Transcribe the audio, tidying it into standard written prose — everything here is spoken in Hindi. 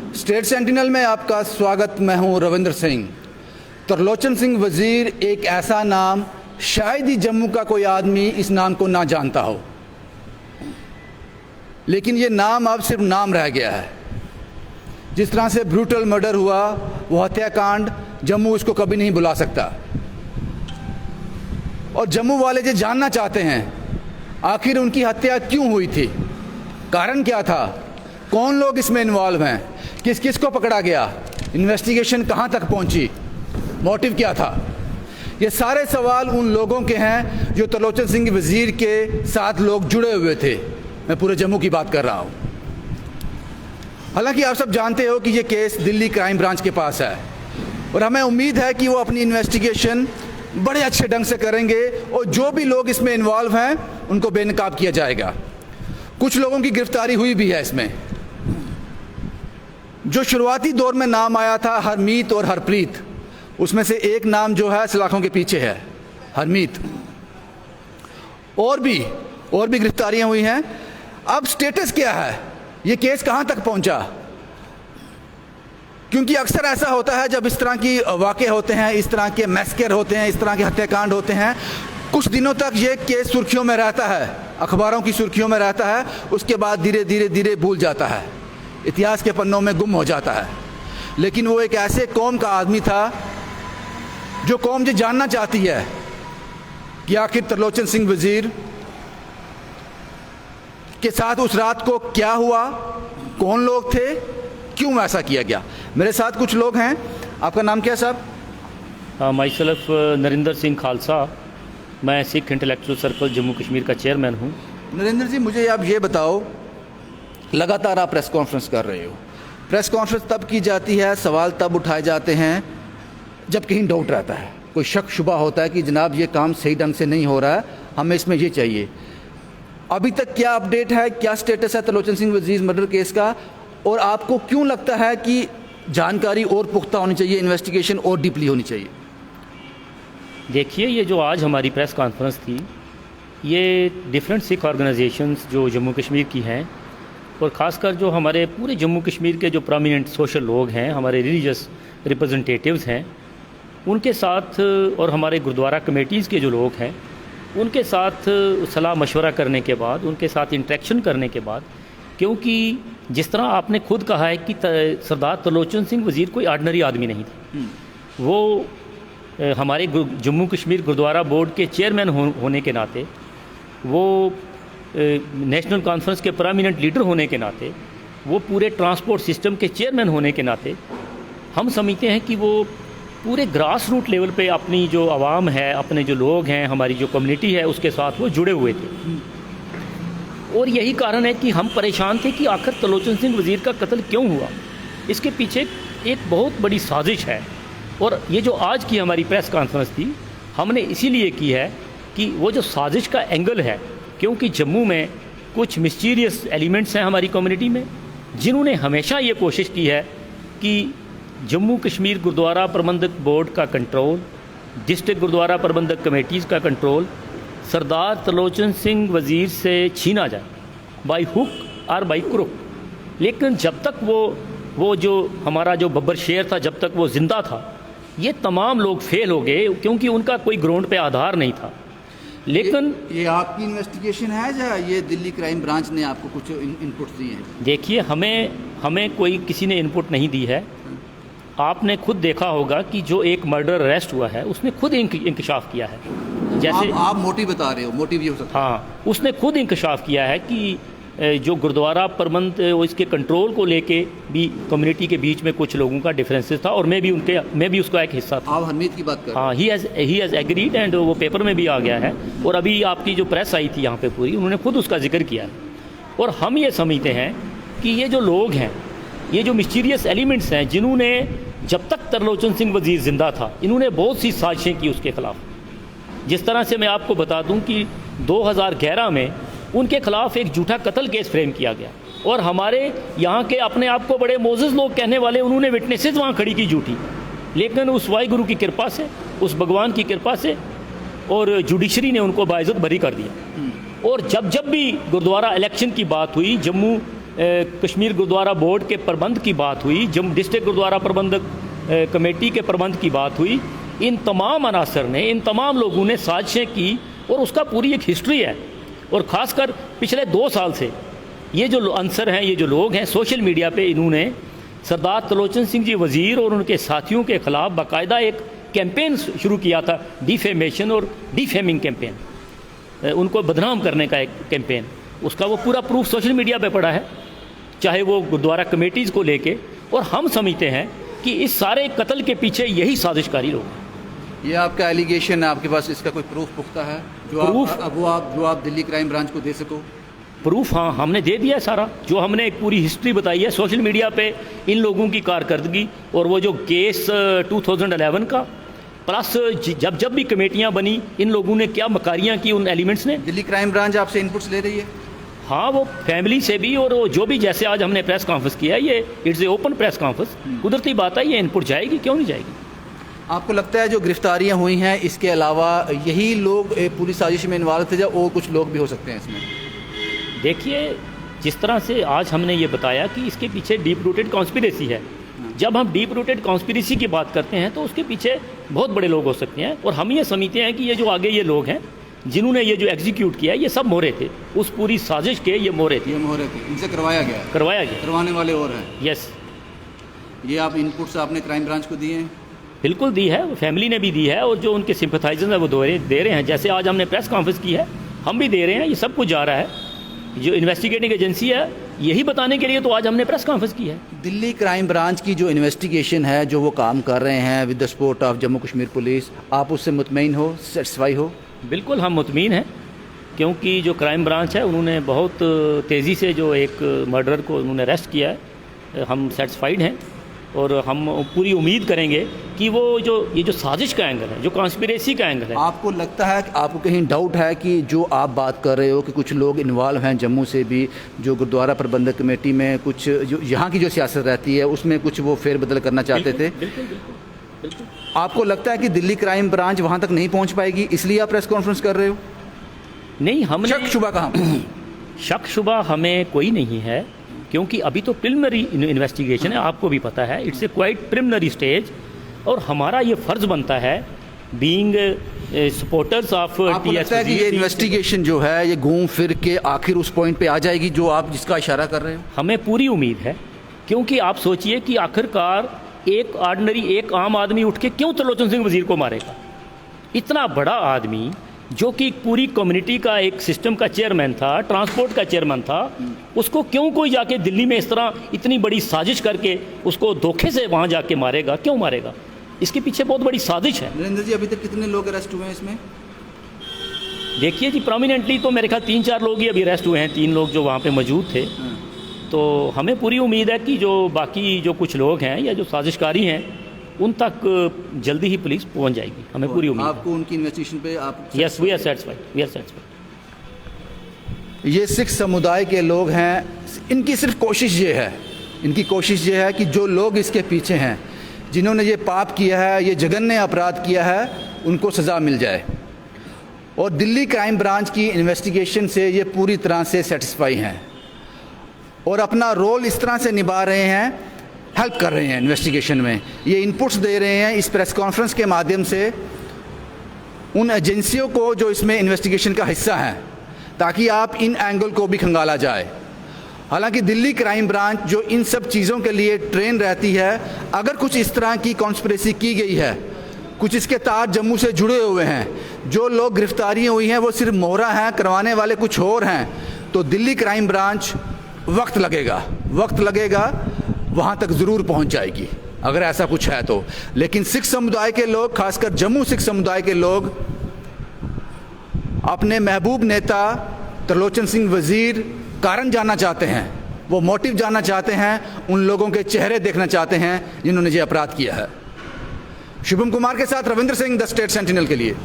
स्टेट सेंटिनल में आपका स्वागत। मैं हूं रविंद्र सिंह। त्रिलोचन सिंह वज़ीर एक ऐसा नाम शायद ही जम्मू का कोई आदमी इस नाम को ना जानता हो, लेकिन ये नाम अब सिर्फ नाम रह गया है। जिस तरह से ब्रूटल मर्डर हुआ, वो हत्याकांड, जम्मू इसको कभी नहीं भुला सकता। और जम्मू वाले जो जानना चाहते हैं आखिर उनकी हत्या क्यों हुई थी, कारण क्या था, कौन लोग इसमें इन्वॉल्व हैं, किस किस को पकड़ा गया, इन्वेस्टिगेशन कहाँ तक पहुँची, मोटिव क्या था, ये सारे सवाल उन लोगों के हैं जो त्रिलोचन सिंह वज़ीर के साथ लोग जुड़े हुए थे। मैं पूरे जम्मू की बात कर रहा हूँ। हालांकि आप सब जानते हो कि ये केस दिल्ली क्राइम ब्रांच के पास है और हमें उम्मीद है कि वो अपनी इन्वेस्टिगेशन बड़े अच्छे ढंग से करेंगे और जो भी लोग इसमें इन्वॉल्व हैं उनको बेनकाब किया जाएगा। कुछ लोगों की गिरफ्तारी हुई भी है इसमें। जो शुरुआती दौर में नाम आया था हरमीत और हरप्रीत, उसमें से एक नाम जो है सलाखों के पीछे है, हरमीत। और भी गिरफ्तारियां हुई हैं। अब स्टेटस क्या है, ये केस कहां तक पहुंचा? क्योंकि अक्सर ऐसा होता है जब इस तरह की वाक़े होते हैं, इस तरह के मैस्कर होते हैं, इस तरह के हत्याकांड होते हैं, कुछ दिनों तक ये केस सुर्खियों में रहता है, अखबारों की सुर्खियों में रहता है। उसके बाद धीरे धीरे भूल जाता है, इतिहास के पन्नों में गुम हो जाता है। लेकिन वो एक ऐसे कौम का आदमी था जो कौम ये जानना चाहती है कि आखिर त्रिलोचन सिंह वज़ीर के साथ उस रात को क्या हुआ, कौन लोग थे, क्यों ऐसा किया गया। मेरे साथ कुछ लोग हैं। आपका नाम क्या है साहब? My self Narendra Singh Khalsa. मैं सिख इंटेलेक्चुअल सर्कल जम्मू कश्मीर का चेयरमैन हूँ। नरेंद्र जी, मुझे आप ये बताओ, लगातार आप प्रेस कॉन्फ्रेंस कर रहे हो। प्रेस कॉन्फ्रेंस तब की जाती है, सवाल तब उठाए जाते हैं जब कहीं डाउट रहता है, कोई शक शुबा होता है कि जनाब ये काम सही ढंग से नहीं हो रहा है, हमें इसमें ये चाहिए। अभी तक क्या अपडेट है, क्या स्टेटस है त्रिलोचन सिंह वज़ीर मर्डर केस का, और आपको क्यों लगता है कि जानकारी और पुख्ता होनी चाहिए, इन्वेस्टिगेशन और डीपली होनी चाहिए? देखिए, ये जो आज हमारी प्रेस कॉन्फ्रेंस थी, ये डिफरेंट सिख ऑर्गेनाइजेशंस जो जम्मू कश्मीर की हैं और ख़ासकर जो हमारे पूरे जम्मू कश्मीर के जो प्रोमिनेंट सोशल लोग हैं, हमारे रिलीजियस रिप्रेजेंटेटिव्स हैं, उनके साथ और हमारे गुरुद्वारा कमेटीज़ के जो लोग हैं उनके साथ सलाह मशवरा करने के बाद, उनके साथ इंटरेक्शन करने के बाद, क्योंकि जिस तरह आपने खुद कहा है कि सरदार त्रिलोचन सिंह वज़ीर कोई ऑर्डिनरी आदमी नहीं थे। वो हमारे जम्मू कश्मीर गुरुद्वारा बोर्ड के चेयरमैन होने के नाते, वो नेशनल कॉन्फ्रेंस के प्रोमिनेंट लीडर होने के नाते, वो पूरे ट्रांसपोर्ट सिस्टम के चेयरमैन होने के नाते हम समझते हैं कि वो पूरे ग्रास रूट लेवल पे अपनी जो आवाम है, अपने जो लोग हैं, हमारी जो कम्युनिटी है, उसके साथ वो जुड़े हुए थे। और यही कारण है कि हम परेशान थे कि आखिर त्रिलोचन सिंह वज़ीर का कत्ल क्यों हुआ। इसके पीछे एक बहुत बड़ी साजिश है। और ये जो आज की हमारी प्रेस कॉन्फ्रेंस थी, हमने इसीलिए की है कि वो जो साजिश का एंगल है, क्योंकि जम्मू में कुछ मिस्टीरियस एलिमेंट्स हैं हमारी कम्युनिटी में, जिन्होंने हमेशा ये कोशिश की है कि जम्मू कश्मीर गुरुद्वारा प्रबंधक बोर्ड का कंट्रोल, डिस्ट्रिक्ट गुरुद्वारा प्रबंधक कमेटीज़ का कंट्रोल सरदार त्रिलोचन सिंह वज़ीर से छीना जाए, बाई हुक और बाई क्रुक। लेकिन जब तक वो जो हमारा जो बब्बर शेर था, जब तक वो ज़िंदा था, ये तमाम लोग फेल हो गए, क्योंकि उनका कोई ग्राउंड पे आधार नहीं था। लेकिन ये आपकी इन्वेस्टिगेशन है या ये दिल्ली क्राइम ब्रांच ने आपको कुछ इनपुट दिए हैं? देखिए, हमें कोई किसी ने इनपुट नहीं दी है। आपने खुद देखा होगा कि जो एक मर्डर अरेस्ट हुआ है, उसने खुद इंकशाफ किया है। जैसे आप मोटिव बता रहे हो, मोटिव ये हो सकता है। हाँ, उसने खुद इंकशाफ किया है कि जो गुरुद्वारा प्रबंध इसके कंट्रोल को लेके भी कम्युनिटी के बीच में कुछ लोगों का डिफरेंसेस था, और मैं भी उसका एक हिस्सा था। आप हरमीत की बात कर रहे हैं? हाँ, ही हैज़ एग्रीड, एंड वो पेपर में भी आ गया है। और अभी आपकी जो प्रेस आई थी यहाँ पे पूरी, उन्होंने खुद उसका जिक्र किया है। और हम ये समझते हैं कि ये जो लोग हैं, ये जो मिस्टीरियस एलिमेंट्स हैं, जिन्होंने जब तक त्रिलोचन सिंह वज़ीर ज़िंदा था, इन्होंने बहुत सी साजिशें की उसके ख़िलाफ़। जिस तरह से मैं आपको बता दूं कि 2011 में उनके खिलाफ एक झूठा कत्ल केस फ्रेम किया गया, और हमारे यहाँ के अपने आप को बड़े मोज़िज़ लोग कहने वाले, उन्होंने विटनेसेस वहाँ खड़ी की झूठी। लेकिन उस वाहिगुरु की कृपा से, उस भगवान की कृपा से, और जुडिशरी ने उनको बाइज़्ज़त बरी कर दिया। और जब भी गुरुद्वारा इलेक्शन की बात हुई, जम्मू कश्मीर गुरुद्वारा बोर्ड के प्रबंध की बात हुई, जम्मू डिस्ट्रिक्ट गुरुद्वारा प्रबंधक कमेटी के प्रबंध की बात हुई, इन तमाम अनासर ने, इन तमाम लोगों ने साजिशें की और उसका पूरी एक हिस्ट्री है। और ख़ासकर पिछले 2 साल से ये जो अंसर हैं, ये जो लोग हैं, सोशल मीडिया पे इन्होंने सरदार त्रिलोचन सिंह जी वज़ीर और उनके साथियों के ख़िलाफ़ बाकायदा एक कैंपेन शुरू किया था, डिफेमेशन और डिफेमिंग कैंपेन, उनको बदनाम करने का एक कैंपेन। उसका वो पूरा प्रूफ सोशल मीडिया पे पड़ा है, चाहे वो गुरुद्वारा कमेटीज़ को लेके। और हम समझते हैं कि इस सारे कत्ल के पीछे यही साजिशकारी लोग हैं। ये आपका एलिगेशन है, आपके पास इसका कोई प्रूफ पुख्ता है जो आप दिल्ली क्राइम ब्रांच को दे सको? प्रूफ हाँ, हमने दे दिया है सारा, जो हमने एक पूरी हिस्ट्री बताई है सोशल मीडिया पे इन लोगों की कारकर्दगी। और वो जो केस 2011 का, प्लस जब भी कमेटियां बनी, इन लोगों ने क्या मकारियां की उन एलिमेंट्स ने। दिल्ली क्राइम ब्रांच आपसे इनपुट्स ले रही है? हाँ, वो फैमिली से भी, और वो जो भी, जैसे आज हमने प्रेस कॉन्फ्रेंस किया है, ये it's a open press conference, कुदरती बात है, ये इनपुट जाएगी, क्यों नहीं जाएगी। आपको लगता है जो गिरफ्तारियां हुई हैं, इसके अलावा यही लोग पूरी साजिश में इन्वॉल्व थे, या और कुछ लोग भी हो सकते हैं इसमें? देखिए, जिस तरह से आज हमने ये बताया कि इसके पीछे डीप रूटेड कॉन्स्पिरेसी है। जब हम डीप रूटेड कॉन्स्पिरेसी की बात करते हैं तो उसके पीछे बहुत बड़े लोग हो सकते हैं। और हम ये समझते हैं कि ये जो आगे ये लोग हैं जिन्होंने ये जो एग्जीक्यूट किया, ये सब मोहरे थे, उस पूरी साजिश के ये मोहरे थे। इनसे करवाया गया? करवाने वाले और हैं? यस। ये आप इनपुट्स आपने क्राइम ब्रांच को दिए हैं? बिल्कुल दी है, फैमिली ने भी दी है, और जो उनके सिंपथाइजर्स हैं वो दे रहे हैं। जैसे आज हमने प्रेस कॉन्फ्रेंस की है, हम भी दे रहे हैं, ये सब कुछ जा रहा है। जो इन्वेस्टिगेटिंग एजेंसी है, यही बताने के लिए तो आज हमने प्रेस कॉन्फ्रेंस की है। दिल्ली क्राइम ब्रांच की जो इन्वेस्टिगेशन है, जो वो काम कर रहे हैं with the support of Jammu Kashmir police, आप उससे मुतमईन हो, सेटिस्फाई हो? बिल्कुल हम मुतमीन हैं, क्योंकि जो क्राइम ब्रांच है उन्होंने बहुत तेज़ी से जो एक मर्डर को उन्होंने अरेस्ट किया है, हम सेटिस्फाइड हैं। और हम पूरी उम्मीद करेंगे कि वो ये जो साजिश का एंगल है, जो कॉन्स्पिरेसी का एंगल है। आपको लगता है कि आपको कहीं डाउट है कि जो आप बात कर रहे हो कि कुछ लोग इन्वॉल्व हैं जम्मू से भी, जो गुरुद्वारा प्रबंधक कमेटी में कुछ जो यहाँ की जो सियासत रहती है उसमें कुछ वो फेरबदल करना चाहते थे? बिल्कुल। आपको लगता है कि दिल्ली क्राइम ब्रांच वहाँ तक नहीं पहुँच पाएगी, इसलिए आप प्रेस कॉन्फ्रेंस कर रहे हो? नहीं, हमने शक शुबा कहाँ? शक शुबा हमें कोई नहीं है, क्योंकि अभी तो प्रिलिमिनरी इन्वेस्टिगेशन है, आपको भी पता है, it's a quite preliminary stage. और हमारा ये फ़र्ज़ बनता है, बीइंग सपोर्टर्स ऑफ आपको लगता है कि ये इन्वेस्टिगेशन जो है ये घूम फिर के आखिर उस पॉइंट पे आ जाएगी जो आप जिसका इशारा कर रहे हो? हमें पूरी उम्मीद है, क्योंकि आप सोचिए कि आखिरकार एक आम आदमी उठ के क्यों त्रिलोचन सिंह वज़ीर को मारेगा? इतना बड़ा आदमी जो कि पूरी कम्युनिटी का एक सिस्टम का चेयरमैन था, ट्रांसपोर्ट का चेयरमैन था, उसको क्यों कोई जाके दिल्ली में इस तरह इतनी बड़ी साजिश करके उसको धोखे से वहाँ जाके मारेगा? क्यों मारेगा? इसके पीछे बहुत बड़ी साजिश है। नरेंद्र जी, अभी तक कितने लोग अरेस्ट हुए हैं इसमें? देखिए जी, प्रोमिनेंटली तो मेरे ख्याल 3-4 लोग ही अभी अरेस्ट हुए हैं, 3 लोग जो वहाँ पे मौजूद थे। तो हमें पूरी उम्मीद है कि जो बाकी जो कुछ लोग हैं या जो साजिशकारी हैं उन तक जल्दी ही पुलिस पहुंच जाएगी, हमें पूरी उम्मीद है। आपको उनकी इन्वेस्टिगेशन पे आप? Yes, we are satisfied. ये सिख समुदाय के लोग हैं, इनकी सिर्फ कोशिश ये है कि जो लोग इसके पीछे हैं, जिन्होंने ये पाप किया है, ये जघन्य अपराध किया है, उनको सज़ा मिल जाए। और दिल्ली क्राइम ब्रांच की इन्वेस्टिगेशन से ये पूरी तरह से सेटिस्फाई हैं और अपना रोल इस तरह से निभा रहे हैं, हेल्प कर रहे हैं इन्वेस्टिगेशन में। ये इनपुट्स दे रहे हैं इस प्रेस कॉन्फ्रेंस के माध्यम से उन एजेंसियों को जो इसमें इन्वेस्टिगेशन का हिस्सा हैं, ताकि आप इन एंगल को भी खंगाला जाए। हालांकि दिल्ली क्राइम ब्रांच जो इन सब चीज़ों के लिए ट्रेन रहती है, अगर कुछ इस तरह की कॉन्स्पिरेसी की गई है, कुछ इसके तार जम्मू से जुड़े हुए हैं, जो लोग गिरफ्तारियाँ हुई हैं वो सिर्फ मोहरा हैं, करवाने वाले कुछ और हैं, तो दिल्ली क्राइम ब्रांच वक्त लगेगा वहाँ तक ज़रूर पहुँच जाएगी, अगर ऐसा कुछ है तो। लेकिन सिख समुदाय के लोग, खासकर जम्मू सिख समुदाय के लोग, अपने महबूब नेता त्रिलोचन सिंह वज़ीर कारण जानना चाहते हैं, वो मोटिव जानना चाहते हैं, उन लोगों के चेहरे देखना चाहते हैं जिन्होंने ये अपराध किया है। शुभम कुमार के साथ Ravindra Singh, the state sentinel के लिए।